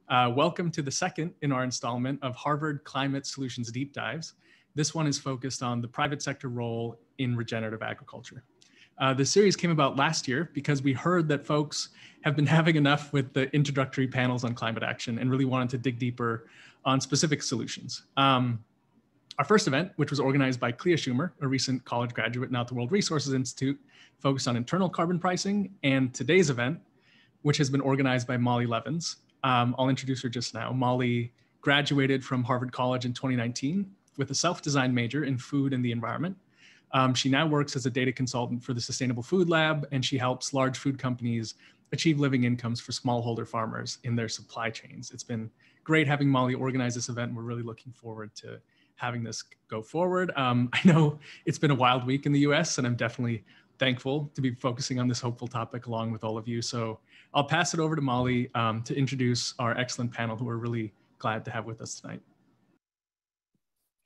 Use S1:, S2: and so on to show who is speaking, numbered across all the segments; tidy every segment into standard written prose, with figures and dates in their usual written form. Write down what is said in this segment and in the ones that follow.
S1: Welcome to the second in our installment of Harvard Climate Solutions Deep Dives. This one is focused on the private sector role in regenerative agriculture. The series came about last year because we heard that folks have been having enough with the introductory panels on climate action and really wanted to dig deeper on specific solutions. Our first event, which was organized by Clea Schumer, a recent college graduate now at the World Resources Institute, focused on internal carbon pricing. And today's event, which has been organized by Molly Levins. I'll introduce her just now. Molly graduated from Harvard College in 2019 with a self-designed major in food and the environment. She now works as a data consultant for the Sustainable Food Lab, and she helps large food companies achieve living incomes for smallholder farmers in their supply chains. It's been great having Molly organize this event. We're really looking forward to having this go forward. I know it's been a wild week in the US, and I'm definitely thankful to be focusing on this hopeful topic along with all of you. So I'll pass it over to Molly to introduce our excellent panel who we're really glad to have with us tonight.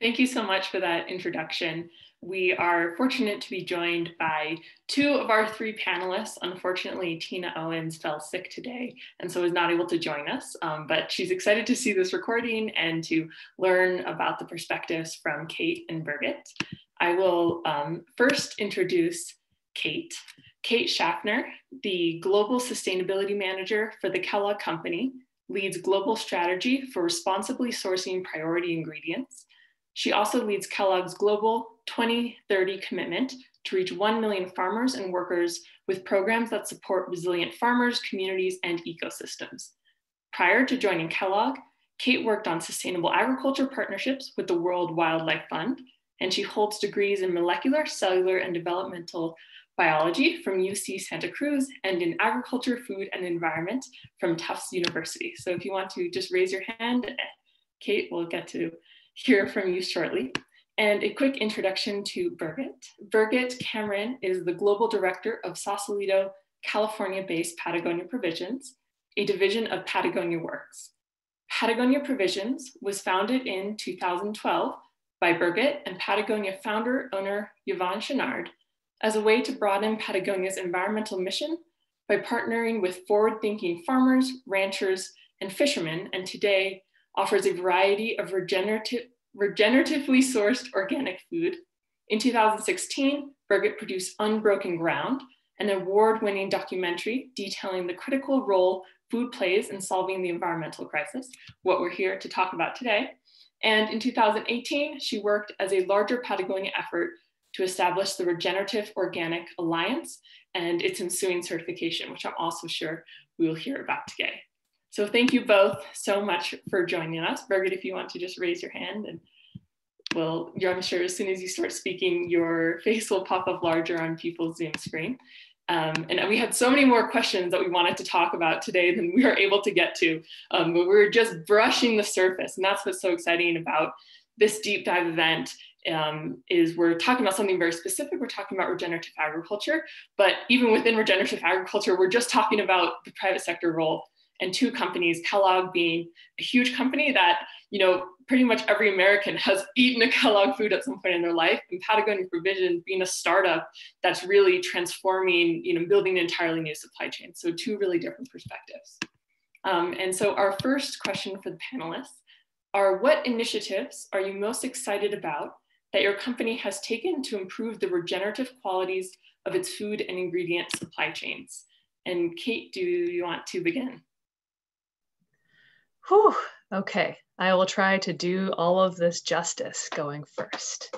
S2: Thank you so much for that introduction. We are fortunate to be joined by two of our three panelists. Unfortunately, Tina Owens fell sick today and so is not able to join us, but she's excited to see this recording and to learn about the perspectives from Kate and Birgit. I will first introduce Kate. Kate Schaffner, the Global Sustainability Manager for the Kellogg Company, leads global strategy for responsibly sourcing priority ingredients. She also leads Kellogg's global 2030 commitment to reach 1 million farmers and workers with programs that support resilient farmers, communities, and ecosystems. Prior to joining Kellogg, Kate worked on sustainable agriculture partnerships with the World Wildlife Fund, and she holds degrees in molecular, cellular, and developmental biology from UC Santa Cruz and in agriculture, food, and environment from Tufts University. So if you want to just raise your hand, Kate, we'll get to hear from you shortly. And a quick introduction to Birgit. Birgit Cameron is the Global Director of Sausalito, California-based Patagonia Provisions, a division of Patagonia Works. Patagonia Provisions was founded in 2012 by Birgit and Patagonia founder-owner Yvon Chouinard as a way to broaden Patagonia's environmental mission by partnering with forward-thinking farmers, ranchers, and fishermen, and today offers a variety of regeneratively sourced organic food. In 2016, Birgit produced Unbroken Ground, an award-winning documentary detailing the critical role food plays in solving the environmental crisis, what we're here to talk about today. And in 2018, she worked as a larger Patagonia effort to establish the Regenerative Organic Alliance and its ensuing certification, which I'm also sure we will hear about today. So thank you both so much for joining us. Birgit, if you want to just raise your hand, and I'm sure as soon as you start speaking, your face will pop up larger on people's Zoom screen. And we had so many more questions that we wanted to talk about today than we were able to get to, but we're just brushing the surface. And that's what's so exciting about this deep dive event, is we're talking about something very specific. We're talking about regenerative agriculture, but even within regenerative agriculture, we're just talking about the private sector role. And two companies, Kellogg being a huge company that, pretty much every American has eaten a Kellogg food at some point in their life, and Patagonia Provision being a startup that's really transforming, building an entirely new supply chain. So two really different perspectives. And so our first question for the panelists are, what initiatives are you most excited about that your company has taken to improve the regenerative qualities of its food and ingredient supply chains? And Kate, do you want to begin?
S3: Whew, okay, I will try to do all of this justice going first.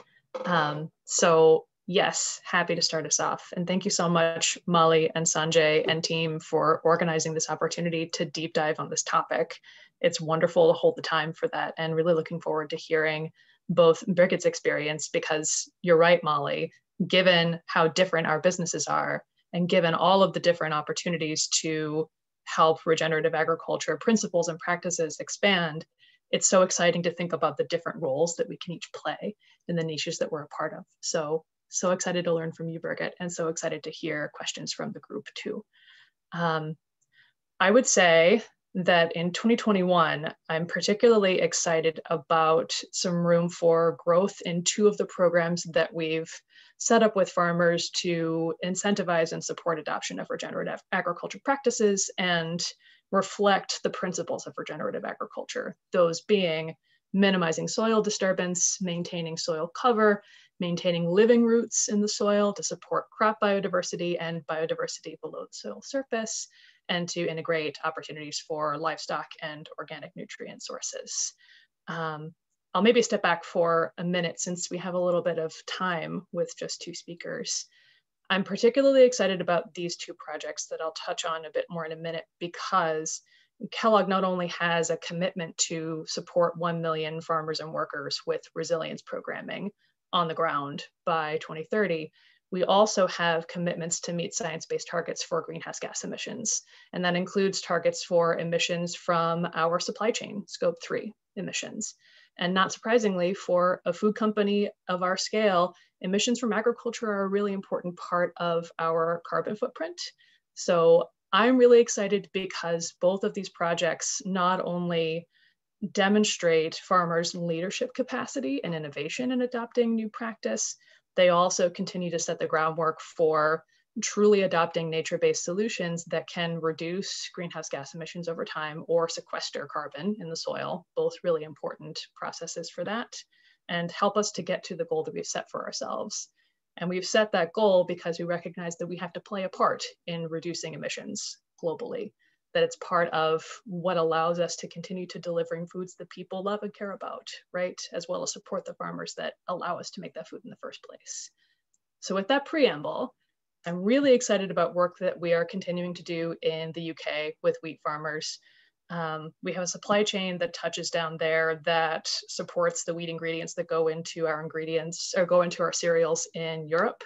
S3: So yes, happy to start us off. And thank you so much, Molly and Sanjay and team, for organizing this opportunity to deep dive on this topic. It's wonderful to hold the time for that, and really looking forward to hearing both Birgit's experience, because you're right, Molly, given how different our businesses are, and given all of the different opportunities to help regenerative agriculture principles and practices expand, it's so exciting to think about the different roles that we can each play in the niches that we're a part of. So excited to learn from you, Birgit, and so excited to hear questions from the group too. I would say that in 2021, I'm particularly excited about some room for growth in two of the programs that we've set up with farmers to incentivize and support adoption of regenerative agriculture practices and reflect the principles of regenerative agriculture, those being minimizing soil disturbance, maintaining soil cover, maintaining living roots in the soil to support crop biodiversity and biodiversity below the soil surface, and to integrate opportunities for livestock and organic nutrient sources. I'll maybe step back for a minute since we have a little bit of time with just two speakers. I'm particularly excited about these two projects that I'll touch on a bit more in a minute because Kellogg not only has a commitment to support 1 million farmers and workers with resilience programming on the ground by 2030, we also have commitments to meet science-based targets for greenhouse gas emissions. And that includes targets for emissions from our supply chain, scope 3 emissions. And not surprisingly, for a food company of our scale, emissions from agriculture are a really important part of our carbon footprint. So I'm really excited because both of these projects not only demonstrate farmers' leadership capacity and innovation in adopting new practice, they also continue to set the groundwork for truly adopting nature-based solutions that can reduce greenhouse gas emissions over time or sequester carbon in the soil, both really important processes for that, and help us to get to the goal that we've set for ourselves. And we've set that goal because we recognize that we have to play a part in reducing emissions globally, that it's part of what allows us to continue to delivering foods that people love and care about, right? As well as support the farmers that allow us to make that food in the first place. So with that preamble, I'm really excited about work that we are continuing to do in the UK with wheat farmers. We have a supply chain that touches down there that supports the wheat ingredients that go into our ingredients or go into our cereals in Europe.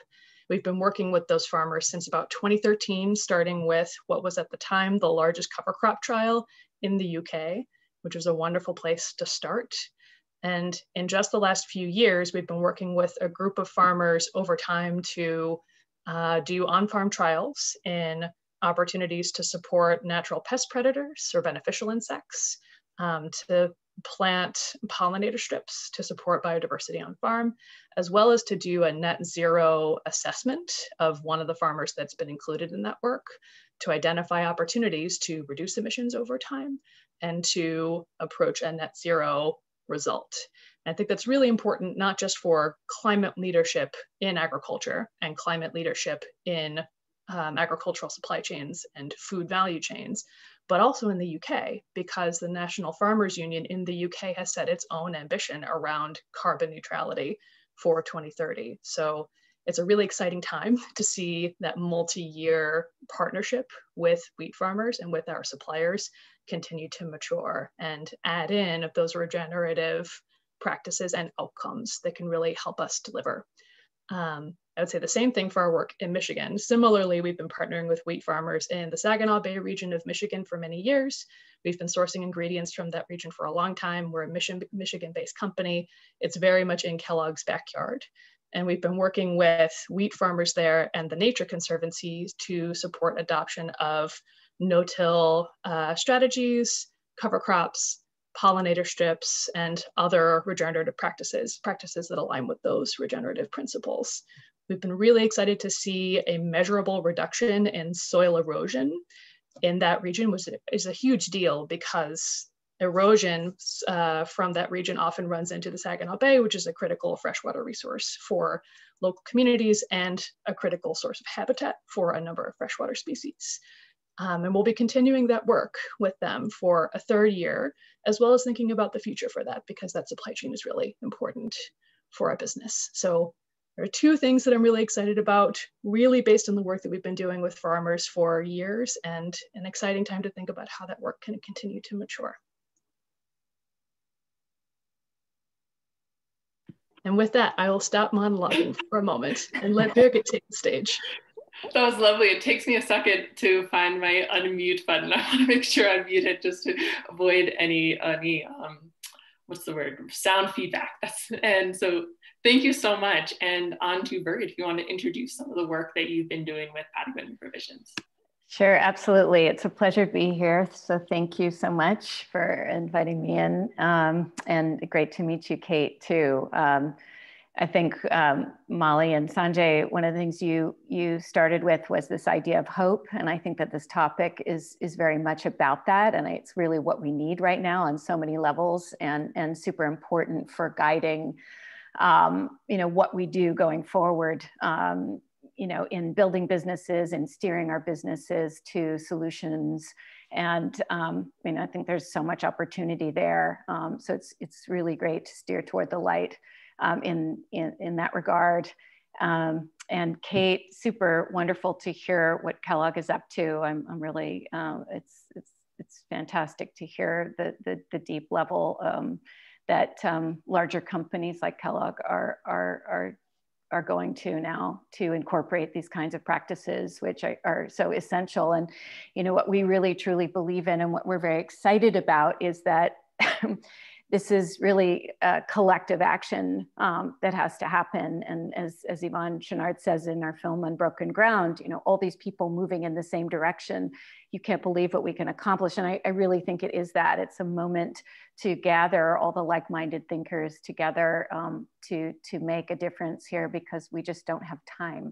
S3: We've been working with those farmers since about 2013, starting with what was at the time the largest cover crop trial in the UK, which was a wonderful place to start. And in just the last few years, we've been working with a group of farmers over time to do on-farm trials in opportunities to support natural pest predators or beneficial insects, to plant pollinator strips to support biodiversity on farm, as well as to do a net zero assessment of one of the farmers that's been included in that work to identify opportunities to reduce emissions over time and to approach a net zero result. And I think that's really important, not just for climate leadership in agriculture and climate leadership in agricultural supply chains and food value chains, but also in the UK, because the National Farmers Union in the UK has set its own ambition around carbon neutrality for 2030. So it's a really exciting time to see that multi-year partnership with wheat farmers and with our suppliers continue to mature and add in those regenerative practices and outcomes that can really help us deliver. I would say the same thing for our work in Michigan. Similarly, we've been partnering with wheat farmers in the Saginaw Bay region of Michigan for many years. We've been sourcing ingredients from that region for a long time. We're a Michigan-based company. It's very much in Kellogg's backyard. And we've been working with wheat farmers there and the Nature Conservancy to support adoption of no-till strategies, cover crops, pollinator strips, and other regenerative practices that align with those regenerative principles. We've been really excited to see a measurable reduction in soil erosion in that region, which is a huge deal because erosion from that region often runs into the Saginaw Bay, which is a critical freshwater resource for local communities and a critical source of habitat for a number of freshwater species. And we'll be continuing that work with them for a third year, as well as thinking about the future for that, because that supply chain is really important for our business. So there are two things that I'm really excited about, really based on the work that we've been doing with farmers for years, and an exciting time to think about how that work can continue to mature. And with that, I will stop monologuing for a moment and let Birgit take the stage.
S2: That was lovely. It takes me a second to find my unmute button. I want to make sure I mute it just to avoid any what's the word? Sound feedback. And so thank you so much. And on to Birgit, if you want to introduce some of the work that you've been doing with adequate provisions.
S4: Sure, absolutely. It's a pleasure to be here. So thank you so much for inviting me in. And great to meet you, Kate, too. I think Molly and Sanjay, one of the things you started with was this idea of hope. And I think that this topic is very much about that. And it's really what we need right now on so many levels, and super important for guiding, what we do going forward, in building businesses and steering our businesses to solutions. And I think there's so much opportunity there. So it's really great to steer toward the light in that regard. And Kate, super wonderful to hear what Kellogg is up to. I'm really, it's fantastic to hear the deep level that larger companies like Kellogg are going to now to incorporate these kinds of practices, which are so essential. And what we really truly believe in, and what we're very excited about, is that this is really a collective action that has to happen. And as Yvonne Chouinard says in our film Unbroken Ground, all these people moving in the same direction, you can't believe what we can accomplish. And I really think it is that. It's a moment to gather all the like-minded thinkers together to make a difference here, because we just don't have time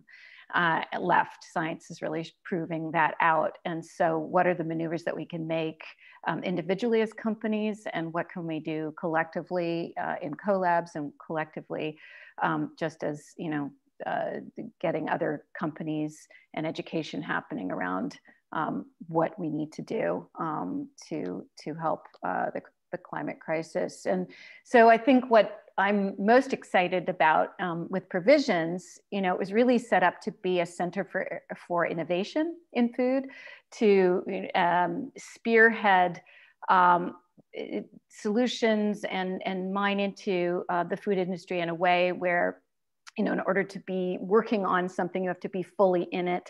S4: left. Science is really proving that out. And so what are the maneuvers that we can make individually as companies, and what can we do collectively in collabs, and collectively just as, getting other companies and education happening around what we need to do to help the climate crisis. And so I think what I'm most excited about with Provisions, it was really set up to be a center for innovation in food, to spearhead solutions and mine into the food industry in a way where, in order to be working on something, you have to be fully in it.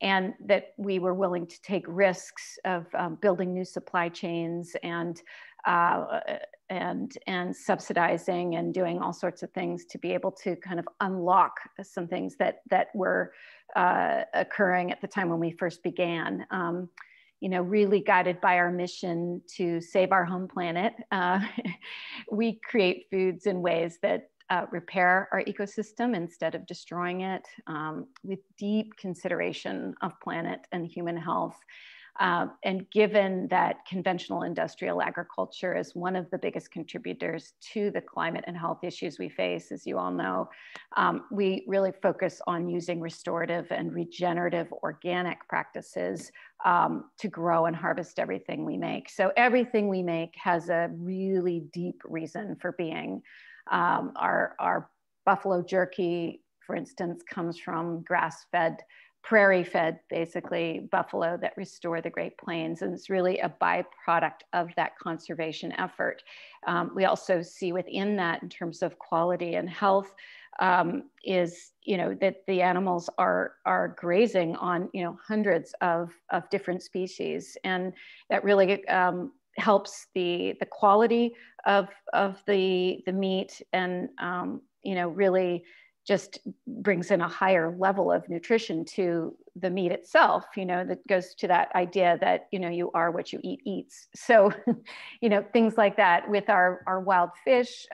S4: And that we were willing to take risks of building new supply chains and subsidizing and doing all sorts of things to be able to kind of unlock some things that were occurring at the time when we first began. Really guided by our mission to save our home planet, we create foods in ways that repair our ecosystem instead of destroying it, with deep consideration of planet and human health. And given that conventional industrial agriculture is one of the biggest contributors to the climate and health issues we face, as you all know, we really focus on using restorative and regenerative organic practices to grow and harvest everything we make. So everything we make has a really deep reason for being. Our buffalo jerky, for instance, comes from grass-fed, prairie-fed, basically, buffalo that restore the Great Plains. And it's really a byproduct of that conservation effort. We also see within that, in terms of quality and health, is that the animals are grazing on hundreds of different species, and that really helps the quality of the meat, and really just brings in a higher level of nutrition to the meat itself, that goes to that idea that, you are what you eat eats. So, things like that with our wild fish.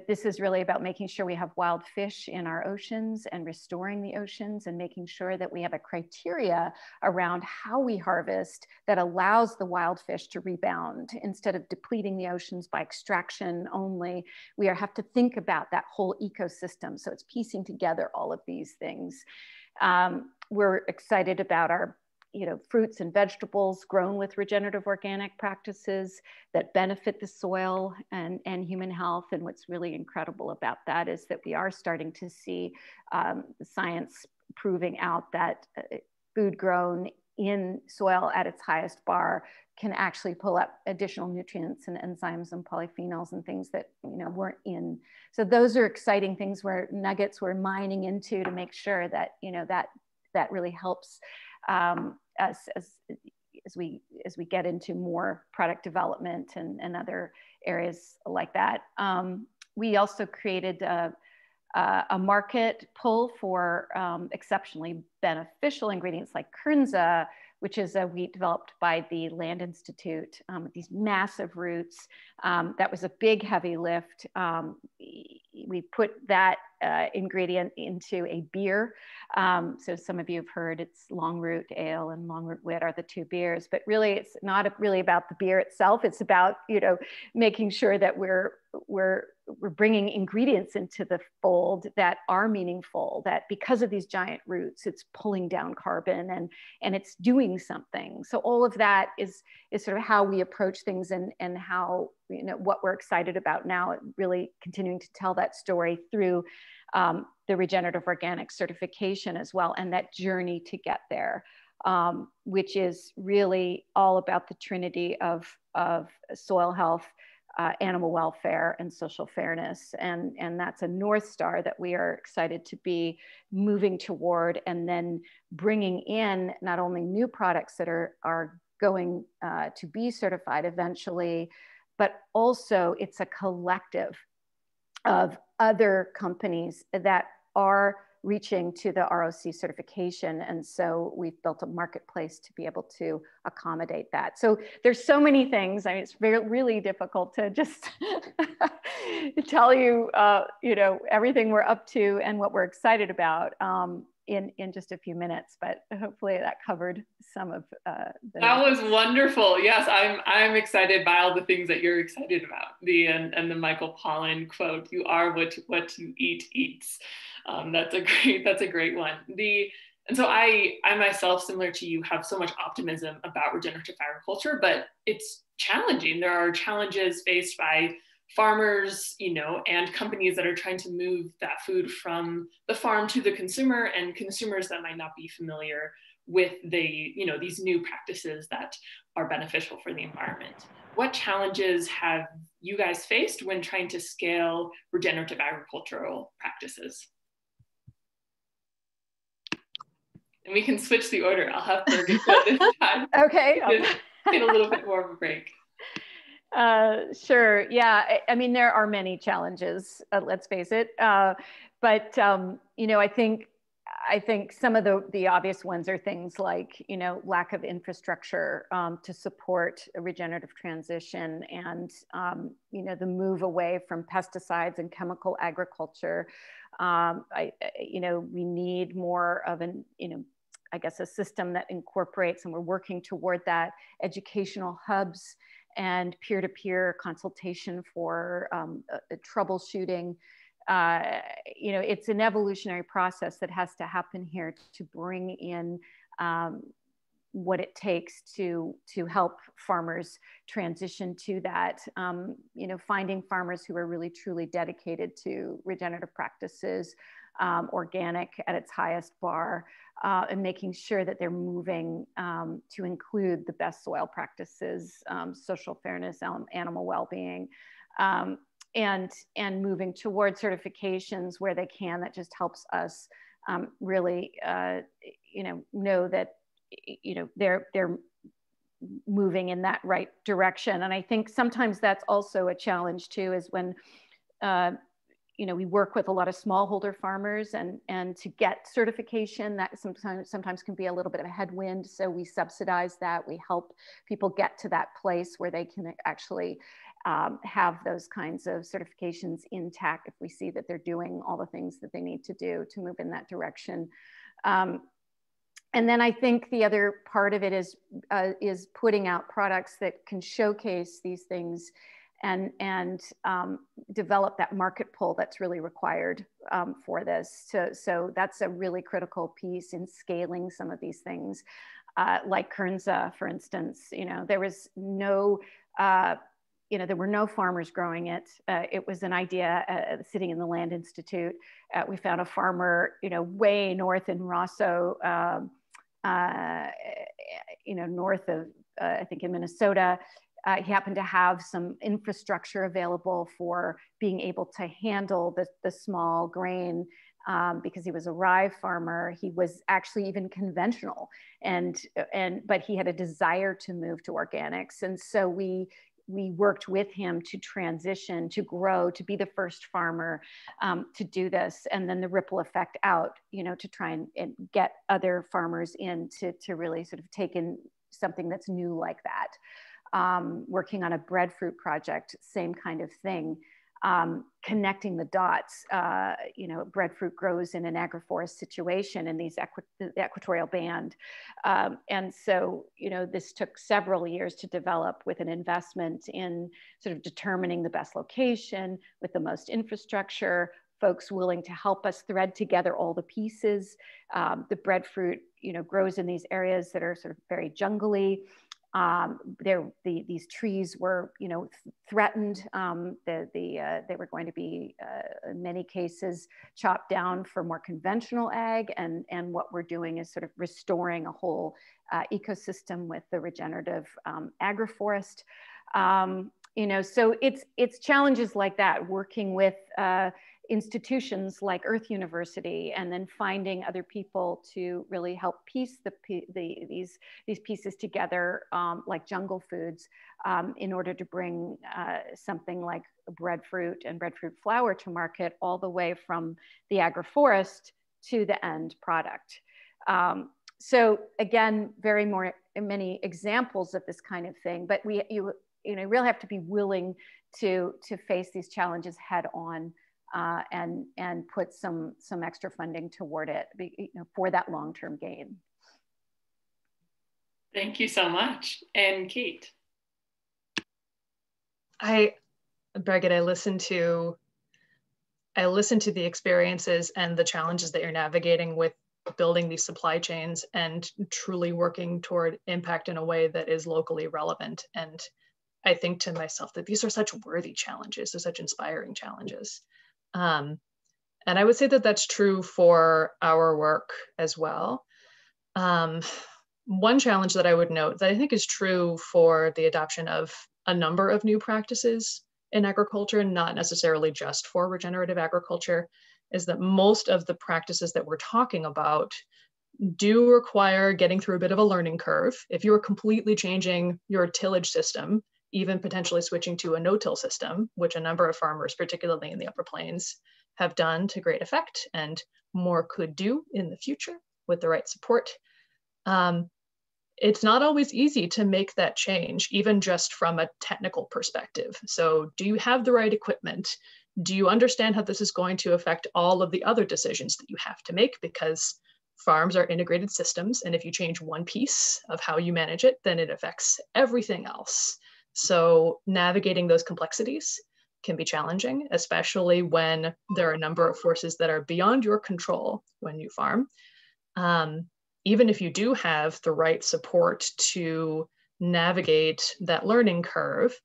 S4: This is really about making sure we have wild fish in our oceans and restoring the oceans, and making sure that we have a criteria around how we harvest that allows the wild fish to rebound instead of depleting the oceans by extraction only. We have to think about that whole ecosystem. So it's piecing together all of these things. We're excited about our fruits and vegetables grown with regenerative organic practices that benefit the soil and human health. And what's really incredible about that is that we are starting to see the science proving out that food grown in soil at its highest bar can actually pull up additional nutrients and enzymes and polyphenols and things that weren't in. So those are exciting things, where nuggets we're mining into to make sure that that really helps us as we get into more product development and other areas like that. We also created a market pull for exceptionally beneficial ingredients like kernza, which is a wheat developed by the Land Institute, with these massive roots. That was a big, heavy lift. we put that ingredient into a beer. So some of you have heard it's Long Root Ale and Long Root Wit are the two beers, but really it's not really about the beer itself. It's about, you know, making sure that we're bringing ingredients into the fold that are meaningful, that because of these giant roots, it's pulling down carbon and it's doing something. So all of that is sort of how we approach things and how, you know, what we're excited about now, really continuing to tell that story through the regenerative organic certification as well, and that journey to get there, which is really all about the trinity of soil health, animal welfare, and social fairness. And that's a North Star that we are excited to be moving toward, and then bringing in not only new products that are going to be certified eventually, but also it's a collective of other companies that are reaching to the ROC certification. And so we've built a marketplace to be able to accommodate that. So there's so many things. I mean, it's really difficult to just tell you, you know, everything we're up to and what we're excited about in just a few minutes, but hopefully that covered some of
S2: that was wonderful. Yes, I'm excited by all the things that you're excited about. And the Michael Pollan quote, "You are what you eat eats." That's a great one. And so I myself, similar to you, have so much optimism about regenerative agriculture, but it's challenging. There are challenges faced by farmers, you know, and companies that are trying to move that food from the farm to the consumer, and consumers that might not be familiar with these new practices that are beneficial for the environment. What challenges have you guys faced when trying to scale regenerative agricultural practices? And we can switch the order. I'll have Birgit go this time.
S4: Okay.
S2: Get a little bit more of a break.
S4: Sure. Yeah. I mean, there are many challenges, let's face it. But you know, I think some of the obvious ones are things like, you know, lack of infrastructure to support a regenerative transition, and, you know, the move away from pesticides and chemical agriculture. You know, we need more of an, you know, I guess a system that incorporates, and we're working toward that, educational hubs and peer-to-peer consultation for troubleshooting. You know, it's an evolutionary process that has to happen here to bring in what it takes to help farmers transition to that. You know, finding farmers who are really truly dedicated to regenerative practices, organic at its highest bar, and making sure that they're moving to include the best soil practices, social fairness, animal well-being, and moving toward certifications where they can. That just helps us really, you know that, you know, they're moving in that right direction. And I think sometimes that's also a challenge too, is when you know, we work with a lot of smallholder farmers, and to get certification, that sometimes can be a little bit of a headwind. So we subsidize that. We help people get to that place where they can actually have those kinds of certifications intact if we see that they're doing all the things that they need to do to move in that direction. And then I think the other part of it is putting out products that can showcase these things and develop that market pull that's really required for this. So that's a really critical piece in scaling some of these things, like Kernza, for instance. You know, there was no, you know, there were no farmers growing it. It was an idea sitting in the Land Institute. We found a farmer, you know, way north in Rosso, you know, north of, I think in Minnesota. He happened to have some infrastructure available for being able to handle the small grain because he was a rye farmer. He was actually even conventional, but he had a desire to move to organics. And so we worked with him to transition, to grow, to be the first farmer to do this, and then the ripple effect out, you know, to try and get other farmers in to really sort of take in something that's new like that. Working on a breadfruit project, same kind of thing. connecting the dots. You know, breadfruit grows in an agroforest situation in these the equatorial band. And so, you know, this took several years to develop with an investment in sort of determining the best location with the most infrastructure, folks willing to help us thread together all the pieces. The breadfruit, you know, grows in these areas that are sort of very jungly. These trees were, you know, threatened. They were going to be, in many cases, chopped down for more conventional ag. And what we're doing is sort of restoring a whole ecosystem with the regenerative agroforest. You know, so it's challenges like that, working with institutions like Earth University, and then finding other people to really help piece these pieces together, like Jungle Foods, in order to bring something like breadfruit and breadfruit flour to market, all the way from the agroforest to the end product. So again, many examples of this kind of thing, but you really have to be willing to face these challenges head on. And put some extra funding toward it, you know, for that long-term gain.
S2: Thank you so much. And Kate.
S3: Birgit, I listened to the experiences and the challenges that you're navigating with building these supply chains and truly working toward impact in a way that is locally relevant. And I think to myself that these are such worthy challenges, they're such inspiring challenges. And I would say that that's true for our work as well. One challenge that I would note that I think is true for the adoption of a number of new practices in agriculture, not necessarily just for regenerative agriculture, is that most of the practices that we're talking about do require getting through a bit of a learning curve. If you are completely changing your tillage system, even potentially switching to a no-till system, which a number of farmers, particularly in the Upper Plains, have done to great effect, and more could do in the future with the right support. It's not always easy to make that change, even just from a technical perspective. So do you have the right equipment? Do you understand how this is going to affect all of the other decisions that you have to make? Because farms are integrated systems, and if you change one piece of how you manage it, then it affects everything else. So navigating those complexities can be challenging, especially when there are a number of forces that are beyond your control when you farm. Even if you do have the right support to navigate that learning curve,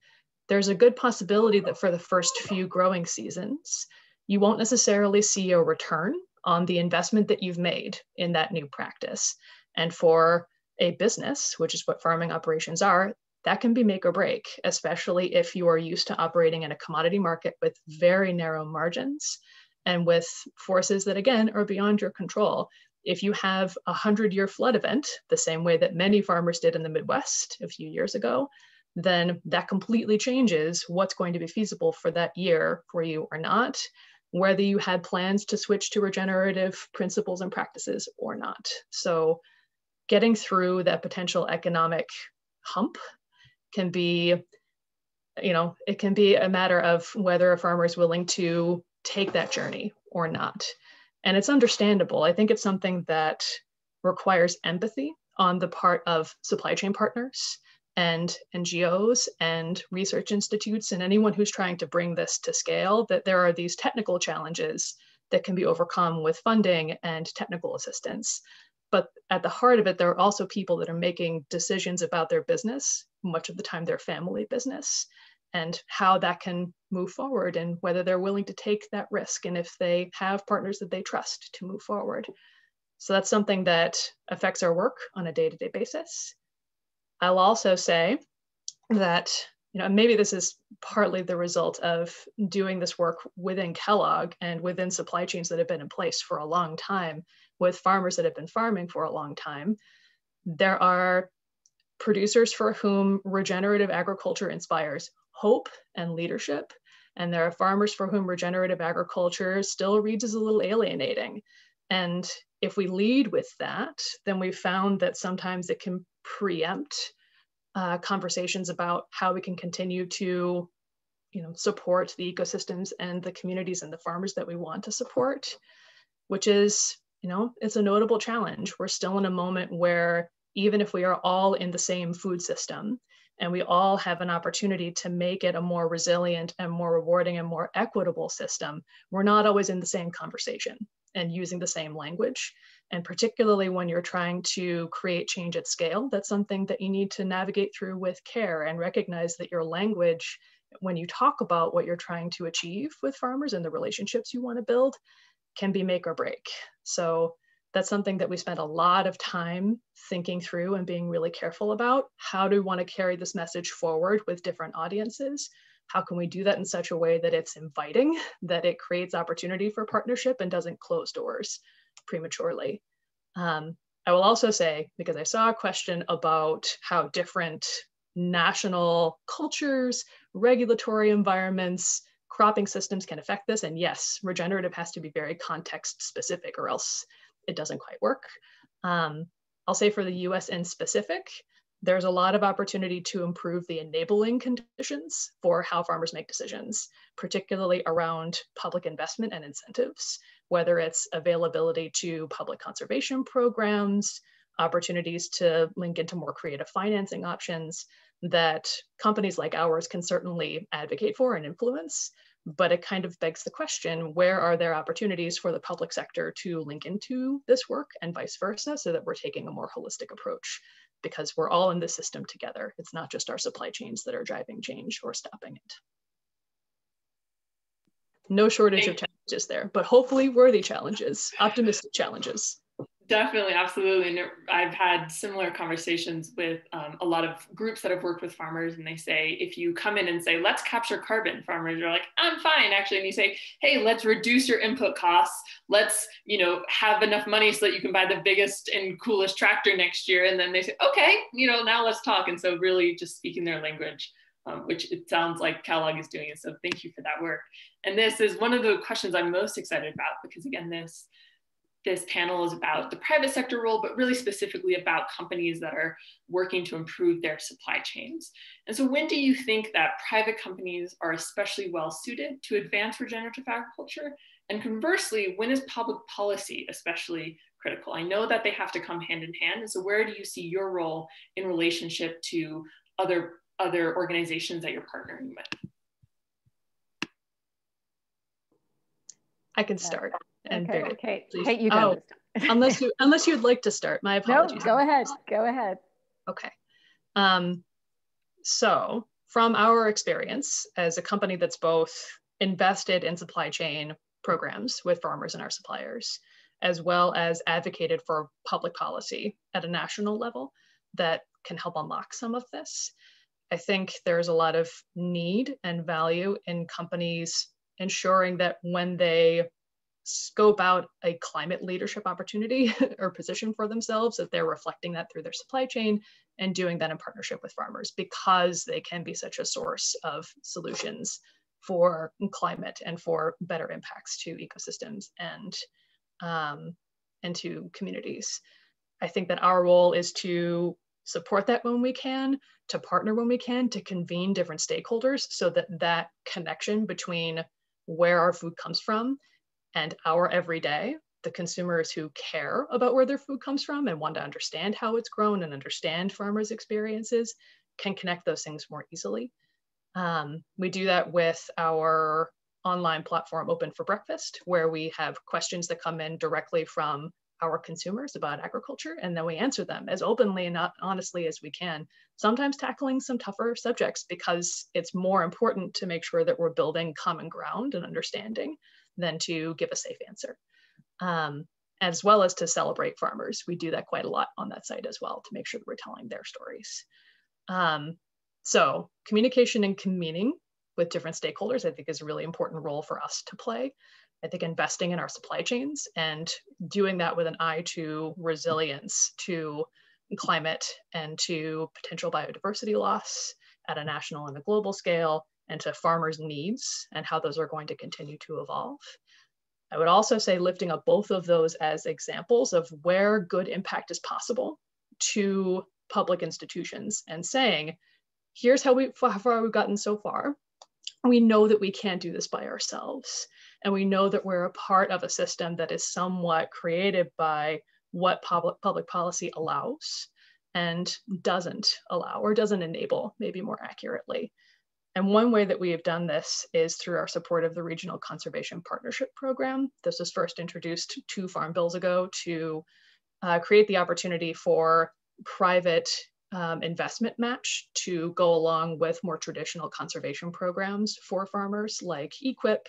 S3: there's a good possibility that for the first few growing seasons, you won't necessarily see a return on the investment that you've made in that new practice. And for a business, which is what farming operations are, that can be make or break, especially if you are used to operating in a commodity market with very narrow margins and with forces that, again, are beyond your control. If you have a 100-year flood event, the same way that many farmers did in the Midwest a few years ago, then that completely changes what's going to be feasible for that year for you or not, whether you had plans to switch to regenerative principles and practices or not. So getting through that potential economic hump can be, it can be a matter of whether a farmer is willing to take that journey or not. And it's understandable. I think it's something that requires empathy on the part of supply chain partners and NGOs and research institutes and anyone who's trying to bring this to scale, that there are these technical challenges that can be overcome with funding and technical assistance. But at the heart of it, there are also people that are making decisions about their business, much of the time their family business, and how that can move forward and whether they're willing to take that risk and if they have partners that they trust to move forward. So that's something that affects our work on a day-to-day basis. I'll also say that, maybe this is partly the result of doing this work within Kellogg and within supply chains that have been in place for a long time, with farmers that have been farming for a long time. There are producers for whom regenerative agriculture inspires hope and leadership. And there are farmers for whom regenerative agriculture still reads as a little alienating. And if we lead with that, then we've found that sometimes it can preempt conversations about how we can continue to support the ecosystems and the communities and the farmers that we want to support, which is, it's a notable challenge. We're still in a moment where even if we are all in the same food system and we all have an opportunity to make it a more resilient and more rewarding and more equitable system, we're not always in the same conversation and using the same language. And particularly when you're trying to create change at scale, that's something that you need to navigate through with care and recognize that your language, when you talk about what you're trying to achieve with farmers and the relationships you want to build, can be make or break. So that's something that we spent a lot of time thinking through and being really careful about. How do we want to carry this message forward with different audiences? How can we do that in such a way that it's inviting, that it creates opportunity for partnership and doesn't close doors prematurely? I will also say, because I saw a question about how different national cultures, regulatory environments, cropping systems can affect this. And yes, regenerative has to be very context specific or else it doesn't quite work. I'll say for the US in specific, there's a lot of opportunity to improve the enabling conditions for how farmers make decisions, particularly around public investment and incentives, whether it's availability to public conservation programs, opportunities to link into more creative financing options that companies like ours can certainly advocate for and influence. But it kind of begs the question, where are there opportunities for the public sector to link into this work and vice versa, so that we're taking a more holistic approach, because we're all in this system together. It's not just our supply chains that are driving change or stopping it. No shortage of challenges there, but hopefully worthy challenges, optimistic challenges.
S2: Definitely, absolutely. And I've had similar conversations with a lot of groups that have worked with farmers, and they say, if you come in and say, let's capture carbon, farmers are like, I'm fine, actually. And you say, hey, let's reduce your input costs. Let's, have enough money so that you can buy the biggest and coolest tractor next year. And then they say, okay, now let's talk. And so really just speaking their language, which it sounds like Kellogg is doing. So thank you for that work. And this is one of the questions I'm most excited about, because again, this panel is about the private sector role, but really specifically about companies that are working to improve their supply chains. And so when do you think that private companies are especially well suited to advance regenerative agriculture? And conversely, when is public policy especially critical? I know that they have to come hand in hand. And so where do you see your role in relationship to other organizations that you're partnering with?
S3: I can start. And
S4: okay, Kate, you
S3: go. Unless you'd like to start, my apologies.
S4: No, go ahead.
S3: Okay. So from our experience as a company that's both invested in supply chain programs with farmers and our suppliers, as well as advocated for public policy at a national level that can help unlock some of this, I think there's a lot of need and value in companies ensuring that when they scope out a climate leadership opportunity or position for themselves, that they're reflecting that through their supply chain and doing that in partnership with farmers, because they can be such a source of solutions for climate and for better impacts to ecosystems and to communities. I think that our role is to support that when we can, to partner when we can, to convene different stakeholders so that that connection between where our food comes from and our everyday, the consumers who care about where their food comes from and want to understand how it's grown and understand farmers' experiences, can connect those things more easily. We do that with our online platform, Open for Breakfast, where we have questions that come in directly from our consumers about agriculture, and then we answer them as openly and honestly as we can, sometimes tackling some tougher subjects because it's more important to make sure that we're building common ground and understanding than to give a safe answer, as well as to celebrate farmers. We do that quite a lot on that site as well to make sure that we're telling their stories. So communication and convening with different stakeholders, I think, is a really important role for us to play. I think investing in our supply chains and doing that with an eye to resilience, to climate, and to potential biodiversity loss at a national and a global scale, and to farmers' needs and how those are going to continue to evolve. I would also say lifting up both of those as examples of where good impact is possible to public institutions and saying, here's how far we've gotten so far. we know that we can't do this by ourselves. And we know that we're a part of a system that is somewhat created by what public policy allows and doesn't allow, or doesn't enable, maybe more accurately. And one way that we have done this is through our support of the Regional Conservation Partnership Program. This was first introduced 2 farm bills ago to create the opportunity for private investment match to go along with more traditional conservation programs for farmers like EQIP,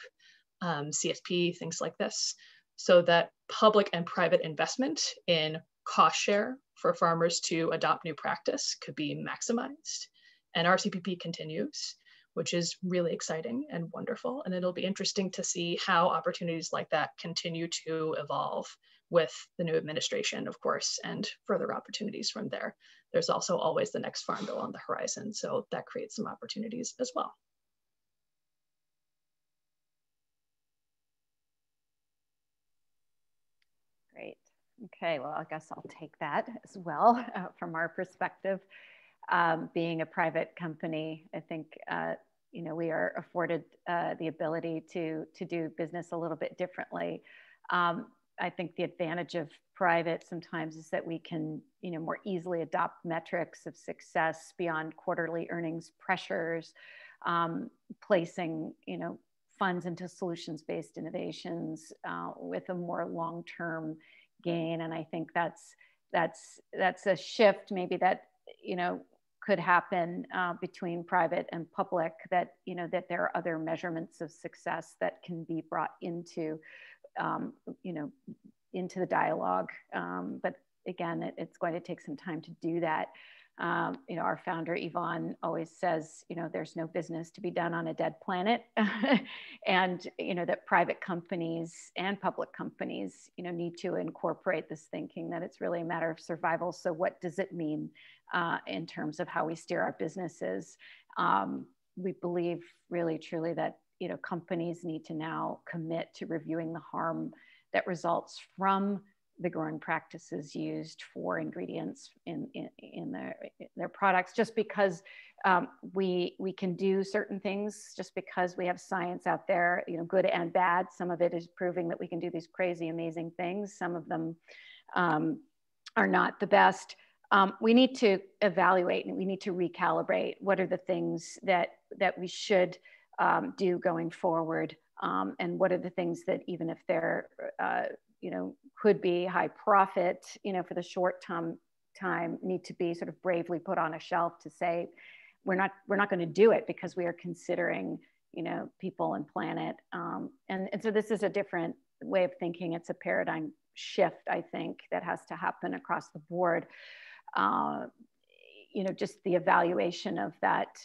S3: CSP, things like this, so that public and private investment in cost share for farmers to adopt new practice could be maximized. And RCPP continues, which is really exciting and wonderful. And it'll be interesting to see how opportunities like that continue to evolve with the new administration, of course, and further opportunities from there. There's also always the next farm bill on the horizon, so that creates some opportunities as well.
S4: Great. Okay, well, I guess I'll take that as well from our perspective. Being a private company, I think we are afforded the ability to do business a little bit differently. I think the advantage of private sometimes is that we can, more easily adopt metrics of success beyond quarterly earnings pressures, placing, funds into solutions-based innovations with a more long-term gain. And I think that's a shift maybe that, could happen between private and public, that, that there are other measurements of success that can be brought into into the dialogue. But again, it's going to take some time to do that. Our founder, Yvonne, always says, there's no business to be done on a dead planet. And, that private companies and public companies, need to incorporate this thinking that it's really a matter of survival. So what does it mean in terms of how we steer our businesses? We believe really, truly that, companies need to now commit to reviewing the harm that results from the growing practices used for ingredients in their products. Just because we can do certain things, just because we have science out there, good and bad. Some of it is proving that we can do these crazy, amazing things. Some of them are not the best. We need to evaluate and we need to recalibrate what are the things that we should do going forward, and what are the things that, even if they're could be high profit, for the short time, need to be sort of bravely put on a shelf to say, we're not going to do it because we are considering, people and planet. And so this is a different way of thinking. It's a paradigm shift, I think, that has to happen across the board. Just the evaluation of that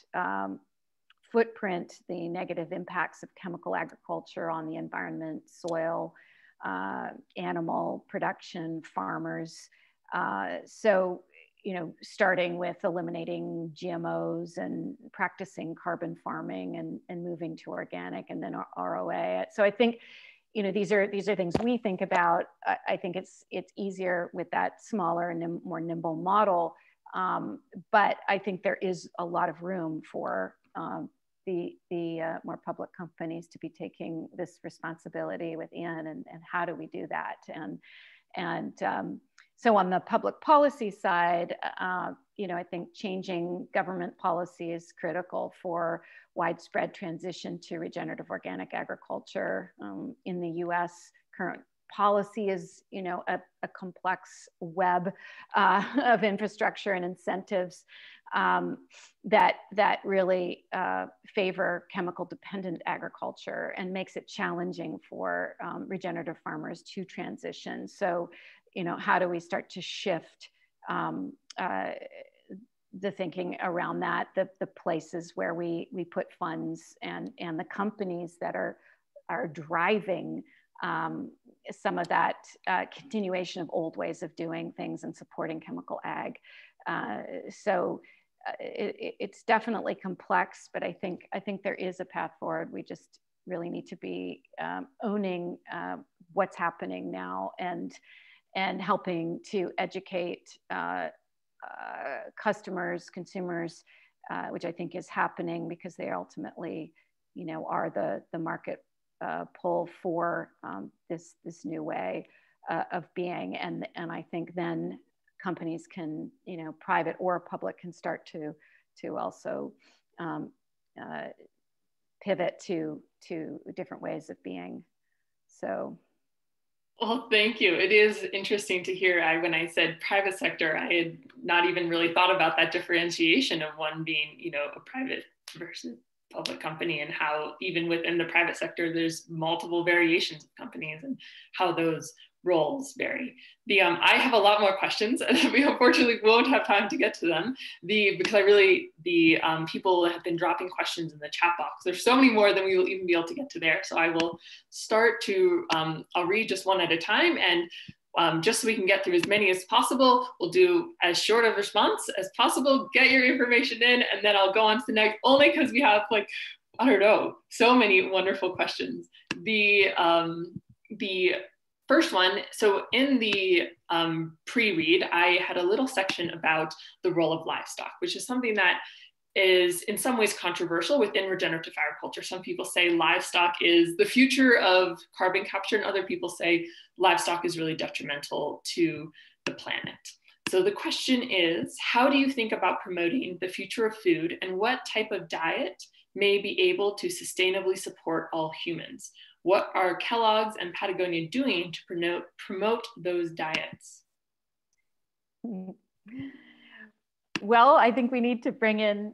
S4: footprint, the negative impacts of chemical agriculture on the environment, soil, animal production, farmers. So, starting with eliminating GMOs and practicing carbon farming and moving to organic, and then ROA. So I think, these are things we think about. I think it's easier with that smaller and more nimble model. But I think there is a lot of room for the more public companies to be taking this responsibility within, and how do we do that? And so on the public policy side, I think changing government policy is critical for widespread transition to regenerative organic agriculture. In the US, current policy is, a complex web of infrastructure and incentives that really favor chemical dependent agriculture and makes it challenging for regenerative farmers to transition. So, how do we start to shift the thinking around that, the places where we put funds and the companies that are driving some of that continuation of old ways of doing things and supporting chemical ag. So it's definitely complex, but I think there is a path forward. We just really need to be owning what's happening now and helping to educate customers, consumers, which I think is happening because they ultimately, are the market pull for this new way of being. And I think then companies can, private or public, can start to also pivot to different ways of being. So.
S2: Well, thank you. It is interesting to hear. When I said private sector, I had not even really thought about that differentiation of one being, a private versus public company, and how even within the private sector, there's multiple variations of companies and how those roles vary. I have a lot more questions, and we unfortunately won't have time to get to them. Because people have been dropping questions in the chat box. There's so many more than we will even be able to get to there. So I will start to, I'll read just one at a time, and just so we can get through as many as possible, we'll do as short of response as possible, get your information in, and then I'll go on to the next, only because we have so many wonderful questions. The first one, so in the pre-read, I had a little section about the role of livestock, which is something that is in some ways controversial within regenerative agriculture. Some people say livestock is the future of carbon capture, and other people say livestock is really detrimental to the planet. So the question is, how do you think about promoting the future of food, and what type of diet may be able to sustainably support all humans? What are Kellogg's and Patagonia doing to promote those diets?
S4: Well, I think we need to bring in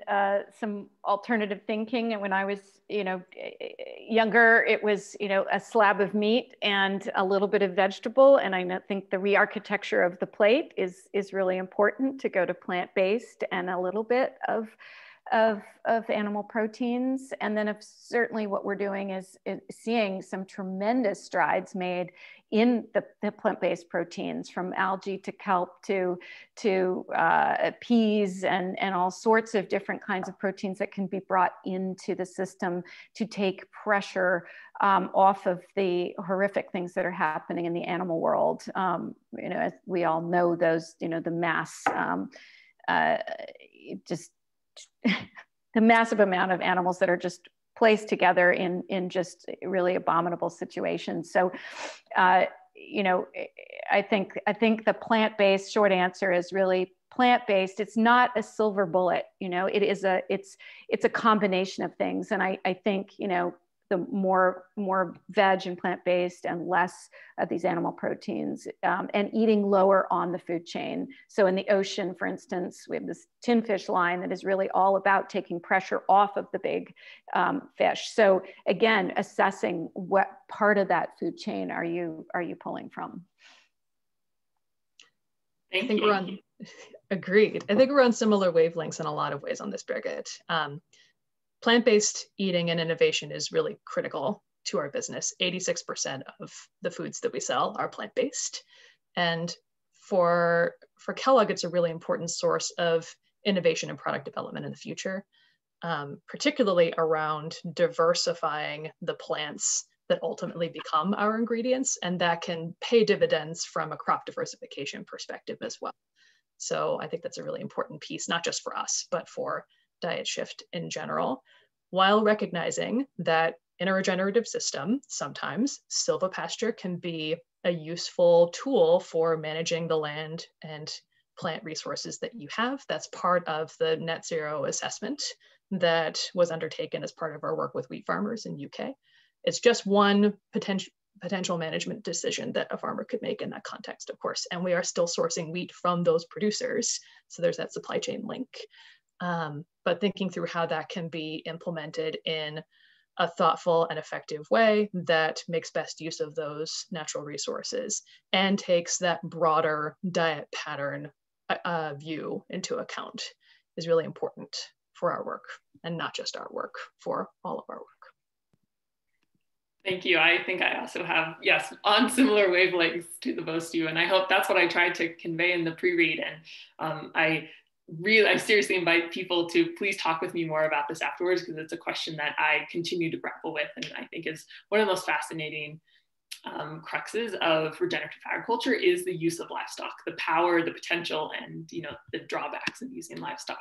S4: some alternative thinking. And when I was, younger, it was, a slab of meat and a little bit of vegetable. And I think the re-architecture of the plate is really important, to go to plant-based and a little bit of animal proteins. And then certainly what we're doing is seeing some tremendous strides made in the plant-based proteins, from algae to kelp to peas and all sorts of different kinds of proteins that can be brought into the system to take pressure off of the horrific things that are happening in the animal world. As we all know, those, the mass, the massive amount of animals that are just placed together in just really abominable situations. So, I think the plant-based, short answer is really plant-based. It's not a silver bullet, it's a combination of things. And I think, the more veg and plant-based and less of these animal proteins, and eating lower on the food chain. So in the ocean, for instance, we have this tinfish line that is really all about taking pressure off of the big fish. So again, assessing what part of that food chain are you pulling from?
S3: I think we're on, agreed. I think we're on similar wavelengths in a lot of ways on this, Birgit. Plant-based eating and innovation is really critical to our business. 86% of the foods that we sell are plant-based. And for Kellogg, it's a really important source of innovation and product development in the future, particularly around diversifying the plants that ultimately become our ingredients, and that can pay dividends from a crop diversification perspective as well. So I think that's a really important piece, not just for us, but for diet shift in general, while recognizing that in a regenerative system, sometimes silvopasture can be a useful tool for managing the land and plant resources that you have. That's part of the net zero assessment that was undertaken as part of our work with wheat farmers in UK. It's just one potential management decision that a farmer could make in that context, of course. And we are still sourcing wheat from those producers. So there's that supply chain link. But thinking through how that can be implemented in a thoughtful and effective way that makes best use of those natural resources and takes that broader diet pattern view into account is really important for our work, and not just our work, for all of our work.
S2: Thank you. I think I also have, yes, on similar wavelengths to the both of you. And I hope that's what I tried to convey in the pre-read. And I seriously invite people to please talk with me more about this afterwards, because it's a question that I continue to grapple with, and I think is one of the most fascinating cruxes of regenerative agriculture is the use of livestock, the power, the potential, and the drawbacks of using livestock.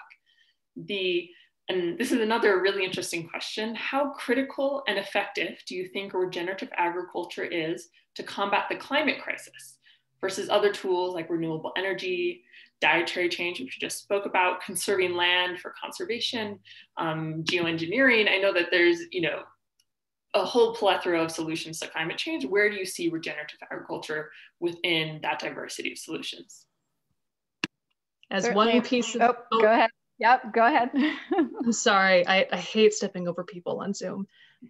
S2: And this is another really interesting question. How critical and effective do you think regenerative agriculture is to combat the climate crisis versus other tools like renewable energy, dietary change, which we just spoke about, conserving land for conservation, geoengineering? I know that there's, a whole plethora of solutions to climate change. Where do you see regenerative agriculture within that diversity of solutions?
S3: As
S4: Certainly.
S3: one piece of,
S4: go ahead. Yep, go ahead.
S3: I'm sorry, I hate stepping over people on Zoom.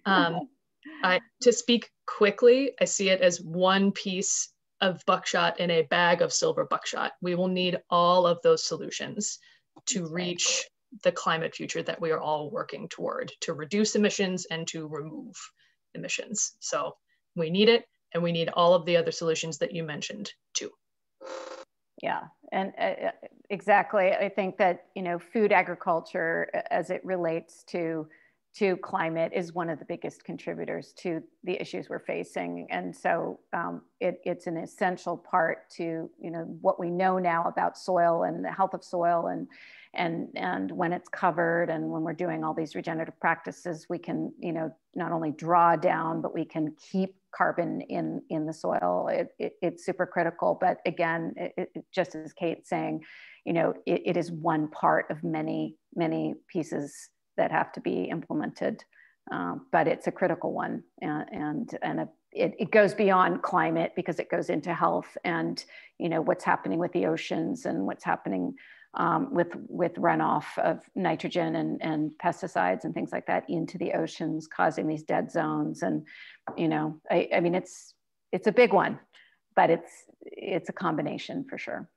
S3: To speak quickly, I see it as one piece of buckshot in a bag of silver buckshot. We will need all of those solutions to reach the climate future that we are all working toward, to reduce emissions and to remove emissions. So we need it, and we need all of the other solutions that you mentioned too.
S4: Yeah, and exactly. I think that, food agriculture as it relates to climate is one of the biggest contributors to the issues we're facing. And so it's an essential part to, what we know now about soil and the health of soil, and when it's covered and when we're doing all these regenerative practices, we can, not only draw down, but we can keep carbon in the soil. It's super critical. But again, just as Kate's saying, it is one part of many, many pieces that have to be implemented, but it's a critical one, and it goes beyond climate because it goes into health and what's happening with the oceans and what's happening with runoff of nitrogen and pesticides and things like that into the oceans, causing these dead zones. And I mean it's a big one, but it's a combination for sure.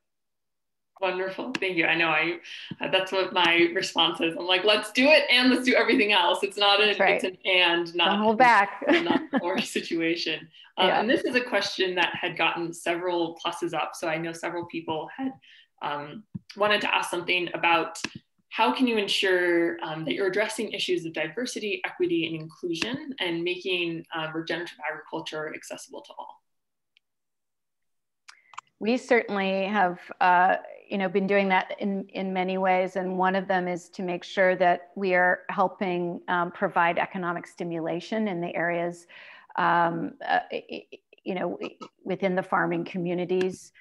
S2: Wonderful. Thank you. I know that's what my response is. I'm like, let's do it and let's do everything else. It's not it's an and, not
S4: don't hold back.
S2: Not or situation.
S4: Yeah.
S2: And this is a question that had gotten several pluses up. So I know several people had wanted to ask something about how can you ensure that you're addressing issues of diversity, equity, and inclusion, and making regenerative agriculture accessible to all?
S4: We certainly have been doing that in many ways. And one of them is to make sure that we are helping provide economic stimulation in the areas, within the farming communities,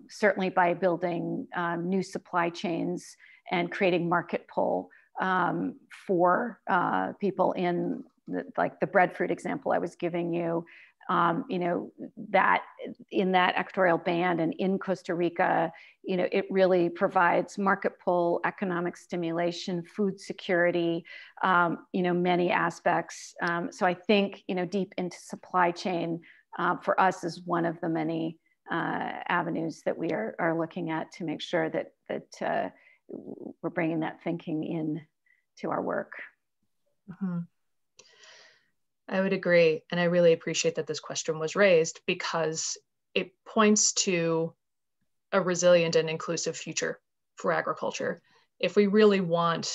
S4: certainly by building new supply chains and creating market pull for people in the breadfruit example I was giving you. That in that equatorial band and in Costa Rica, it really provides market pull, economic stimulation, food security, many aspects. So I think, deep into supply chain for us is one of the many avenues that we are looking at to make sure that we're bringing that thinking in to our work.
S3: Mm-hmm. I would agree. And I really appreciate that this question was raised because it points to a resilient and inclusive future for agriculture. If we really want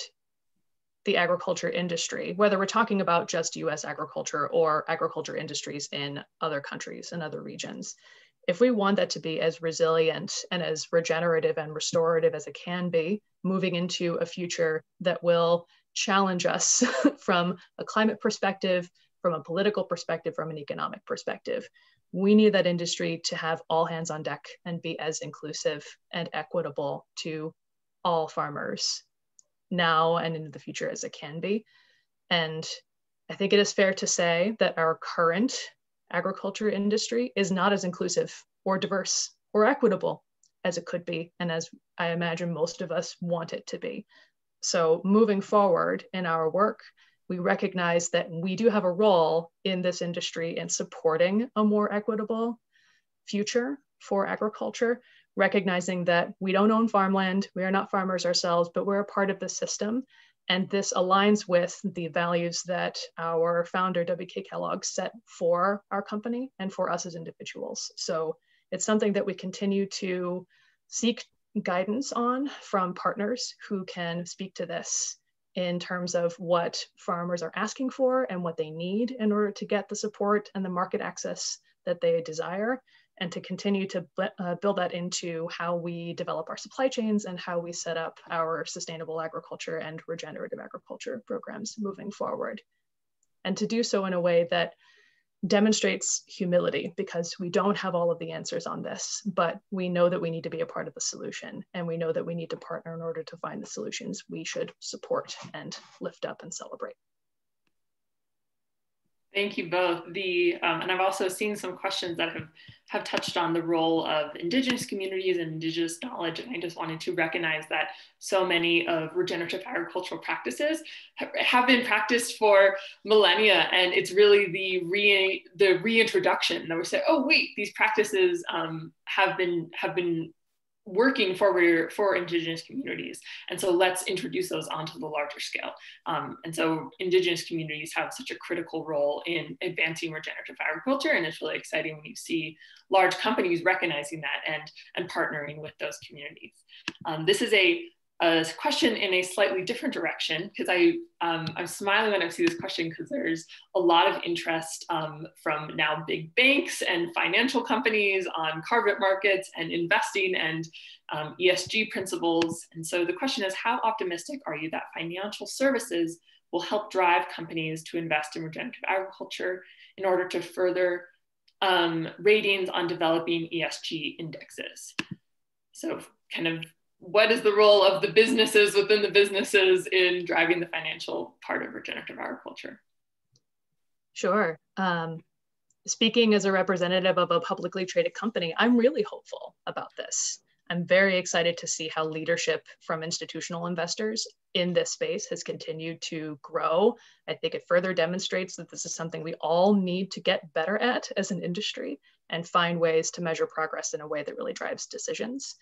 S3: the agriculture industry, whether we're talking about just US agriculture or agriculture industries in other countries and other regions, if we want that to be as resilient and as regenerative and restorative as it can be, moving into a future that will challenge us from a climate perspective, from a political perspective, from an economic perspective, we need that industry to have all hands on deck and be as inclusive and equitable to all farmers now and into the future as it can be. And I think it is fair to say that our current agriculture industry is not as inclusive or diverse or equitable as it could be, and as I imagine most of us want it to be. So moving forward in our work, we recognize that we do have a role in this industry in supporting a more equitable future for agriculture, recognizing that we don't own farmland, we are not farmers ourselves, but we're a part of the system. And this aligns with the values that our founder, W.K. Kellogg, set for our company and for us as individuals. So it's something that we continue to seek guidance on from partners who can speak to this in terms of what farmers are asking for and what they need in order to get the support and the market access that they desire. and to continue to build that into how we develop our supply chains and how we set up our sustainable agriculture and regenerative agriculture programs moving forward. And to do so in a way that demonstrates humility, because we don't have all of the answers on this, but we know that we need to be a part of the solution, and we know that we need to partner in order to find the solutions we should support and lift up and celebrate.
S2: Thank you both. And I've also seen some questions that have touched on the role of Indigenous communities and Indigenous knowledge. And I just wanted to recognize that so many of regenerative agricultural practices have been practiced for millennia. And it's really the reintroduction that we say, oh, wait, these practices have been working for Indigenous communities. And so let's introduce those onto the larger scale. And so Indigenous communities have such a critical role in advancing regenerative agriculture. And it's really exciting when you see large companies recognizing that and partnering with those communities. This is a question in a slightly different direction, because I'm smiling when I see this question, because there's a lot of interest from now big banks and financial companies on carbon markets and investing and ESG principles. And so the question is, how optimistic are you that financial services will help drive companies to invest in regenerative agriculture in order to further ratings on developing ESG indexes? So kind of, what is the role of the businesses within the businesses in driving the financial part of regenerative agriculture?
S3: Sure. Speaking as a representative of a publicly traded company, I'm really hopeful about this. I'm very excited to see how leadership from institutional investors in this space has continued to grow. I think it further demonstrates that this is something we all need to get better at as an industry and find ways to measure progress in a way that really drives decisions.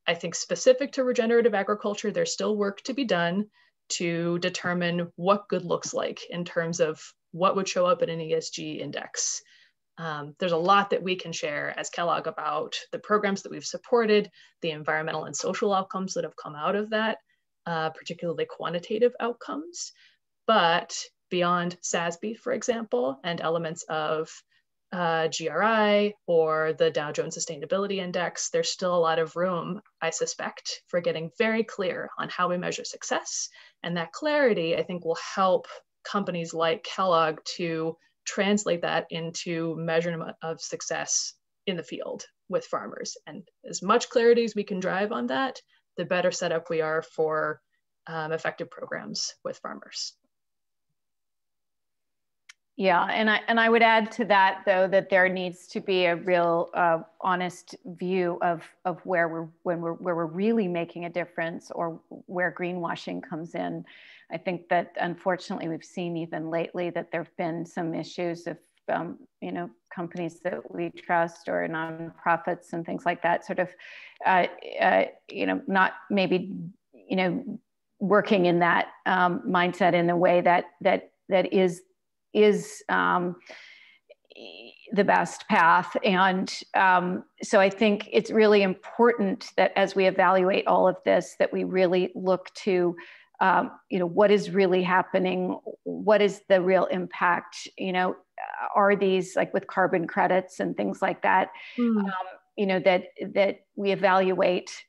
S3: I think specific to regenerative agriculture, there's still work to be done to determine what good looks like in terms of what would show up in an ESG index. There's a lot that we can share as Kellogg about the programs that we've supported, the environmental and social outcomes that have come out of that, particularly quantitative outcomes. But beyond SASB, for example, and elements of GRI or the Dow Jones Sustainability Index, there's still a lot of room, I suspect, for getting very clear on how we measure success. And that clarity, I think, will help companies like Kellogg to translate that into measurement of success in the field with farmers. And as much clarity as we can drive on that, the better set up we are for effective programs with farmers.
S4: Yeah, and I would add to that, though, that there needs to be a real honest view of where we're really making a difference, or where greenwashing comes in. I think that unfortunately we've seen even lately that there have been some issues of companies that we trust or nonprofits and things like that, sort of not maybe working in that mindset in a way that is the best path. And so I think it's really important that as we evaluate all of this, that we really look to, what is really happening? What is the real impact? Are these, like with carbon credits and things like that, that we evaluate,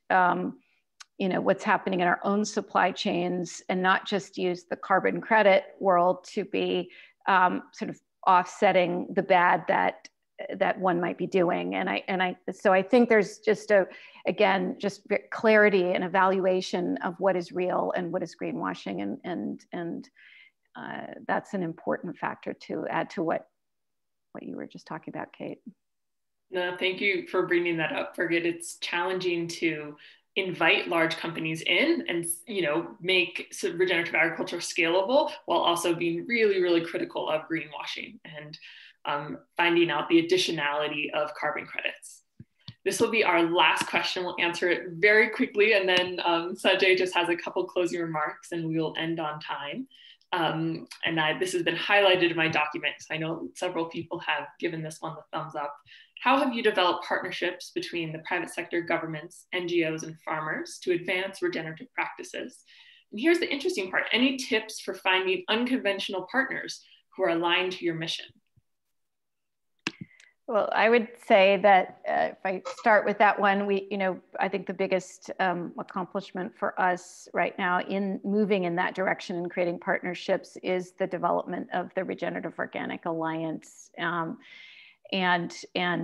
S4: what's happening in our own supply chains, and not just use the carbon credit world to be sort of offsetting the bad that one might be doing. So I think there's just just clarity and evaluation of what is real and what is greenwashing, and that's an important factor to add to what you were just talking about, Kate.
S2: No, thank you for bringing that up, Birgit. It's challenging to invite large companies in and make regenerative agriculture scalable, while also being really, really critical of greenwashing and finding out the additionality of carbon credits. This will be our last question. We'll answer it very quickly, and then Sanjay just has a couple closing remarks and we will end on time. This has been highlighted in my document, so I know several people have given this one the thumbs up. How have you developed partnerships between the private sector, governments, NGOs, and farmers to advance regenerative practices? And here's the interesting part. Any tips for finding unconventional partners who are aligned to your mission?
S4: Well, I would say that if I start with that one, I think the biggest accomplishment for us right now in moving in that direction and creating partnerships is the development of the Regenerative Organic Alliance. And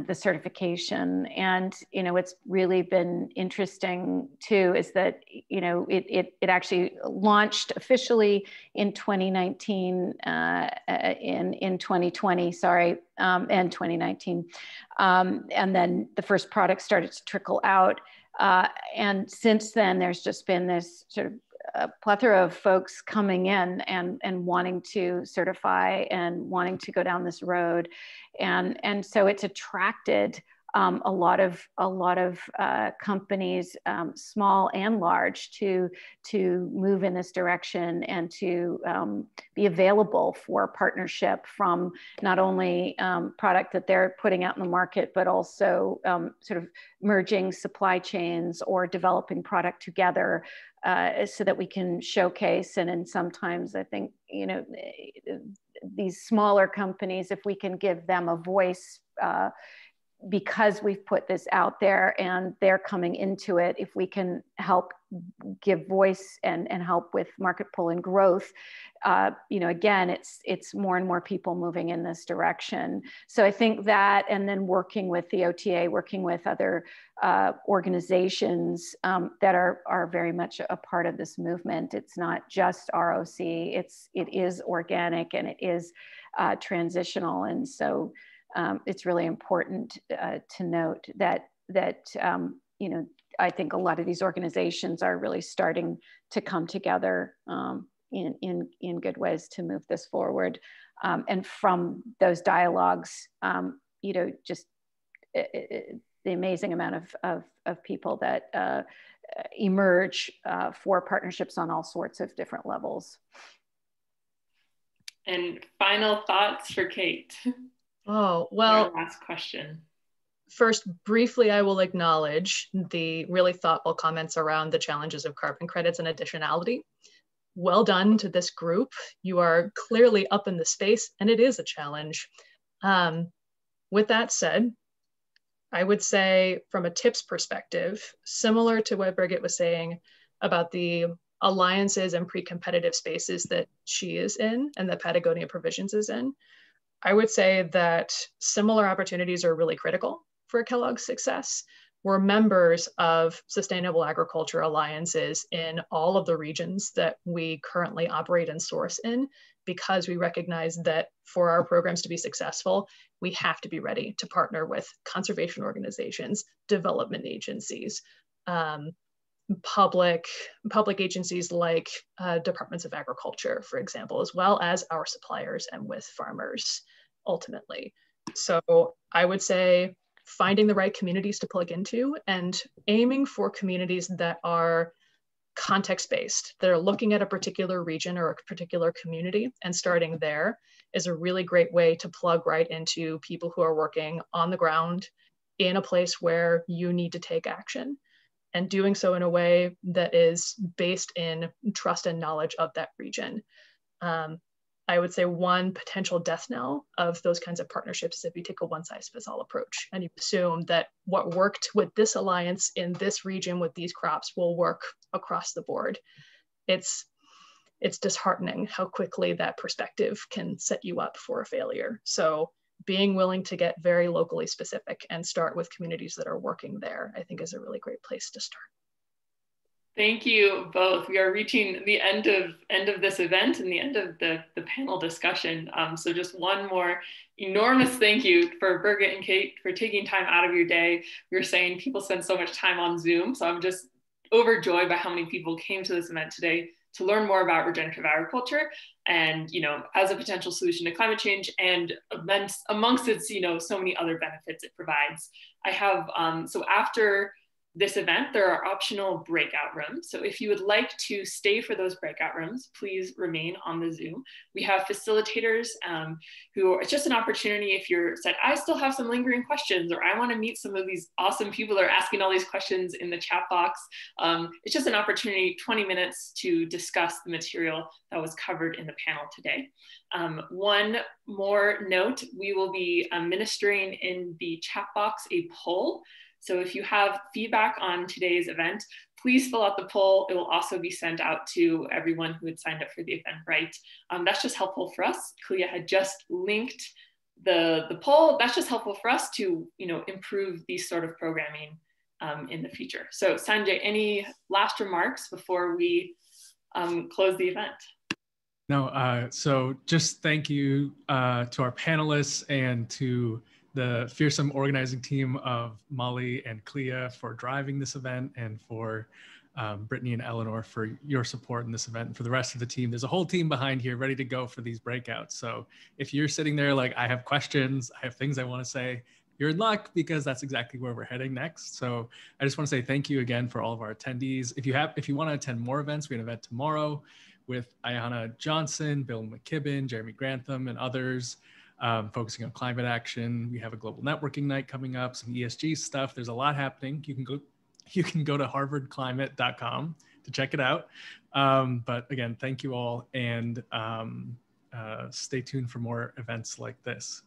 S4: the certification. And, it's really been interesting too, is that, it actually launched officially in 2019, in 2020, sorry, and 2019. And then the first product started to trickle out. And since then, there's just been this sort of a plethora of folks coming in and wanting to certify and wanting to go down this road. And so it's attracted a lot of companies, small and large, to move in this direction and to be available for partnership from not only product that they're putting out in the market, but also sort of merging supply chains or developing product together so that we can showcase. And sometimes I think, these smaller companies, if we can give them a voice, because we've put this out there and they're coming into it, if we can help give voice and help with market pull and growth, again, it's more and more people moving in this direction. So I think that, and then working with the OTA, working with other organizations that are very much a part of this movement. It's not just ROC, it is organic and it is transitional. And so it's really important to note that I think a lot of these organizations are really starting to come together in good ways to move this forward. And from those dialogues, just the amazing amount of people that emerge for partnerships on all sorts of different levels.
S2: And final thoughts for Kate?
S3: Oh, well,
S2: our last question.
S3: First, briefly, I will acknowledge the really thoughtful comments around the challenges of carbon credits and additionality. Well done to this group. You are clearly up in the space, and it is a challenge. With that said, I would say from a tips perspective, similar to what Birgit was saying about the alliances and pre-competitive spaces that she is in and that Patagonia Provisions is in, I would say that similar opportunities are really critical for Kellogg's success. We're members of sustainable agriculture alliances in all of the regions that we currently operate and source in, because we recognize that for our programs to be successful, we have to be ready to partner with conservation organizations, development agencies, public agencies like departments of agriculture, for example, as well as our suppliers and with farmers ultimately. So I would say finding the right communities to plug into and aiming for communities that are context-based, that are looking at a particular region or a particular community and starting there is a really great way to plug right into people who are working on the ground in a place where you need to take action, and doing so in a way that is based in trust and knowledge of that region. I would say one potential death knell of those kinds of partnerships is if you take a one-size-fits-all approach and you assume that what worked with this alliance in this region with these crops will work across the board. It's disheartening how quickly that perspective can set you up for a failure. So being willing to get very locally specific and start with communities that are working there, I think is a really great place to start.
S2: Thank you both. We are reaching the end of this event and the end of the panel discussion. So just one more enormous thank you for Birgit and Kate for taking time out of your day. We were saying people spend so much time on Zoom, so I'm just overjoyed by how many people came to this event today to learn more about regenerative agriculture and, as a potential solution to climate change, and amongst its, so many other benefits it provides. I have, so after this event, there are optional breakout rooms. So if you would like to stay for those breakout rooms, please remain on the Zoom. We have facilitators who are just an opportunity if you're said, I still have some lingering questions, or I want to meet some of these awesome people that are asking all these questions in the chat box. It's just an opportunity, 20 minutes to discuss the material that was covered in the panel today. One more note, we will be administering in the chat box a poll. So if you have feedback on today's event, please fill out the poll. It will also be sent out to everyone who had signed up for the Eventbrite. That's just helpful for us. Clea had just linked the poll. That's just helpful for us to improve these sort of programming in the future. So Sanjay, any last remarks before we close the event?
S1: No, so just thank you to our panelists and to the fearsome organizing team of Molly and Clea for driving this event, and for Brittany and Eleanor for your support in this event, and for the rest of the team. There's a whole team behind here ready to go for these breakouts. So if you're sitting there like, I have questions, I have things I want to say, you're in luck, because that's exactly where we're heading next. So I just want to say thank you again for all of our attendees. If you want to attend more events, we have an event tomorrow with Ayana Johnson, Bill McKibben, Jeremy Grantham, and others. Focusing on climate action. We have a global networking night coming up, some ESG stuff. There's a lot happening. You can go to harvardclimate.com to check it out. But again, thank you all, and stay tuned for more events like this.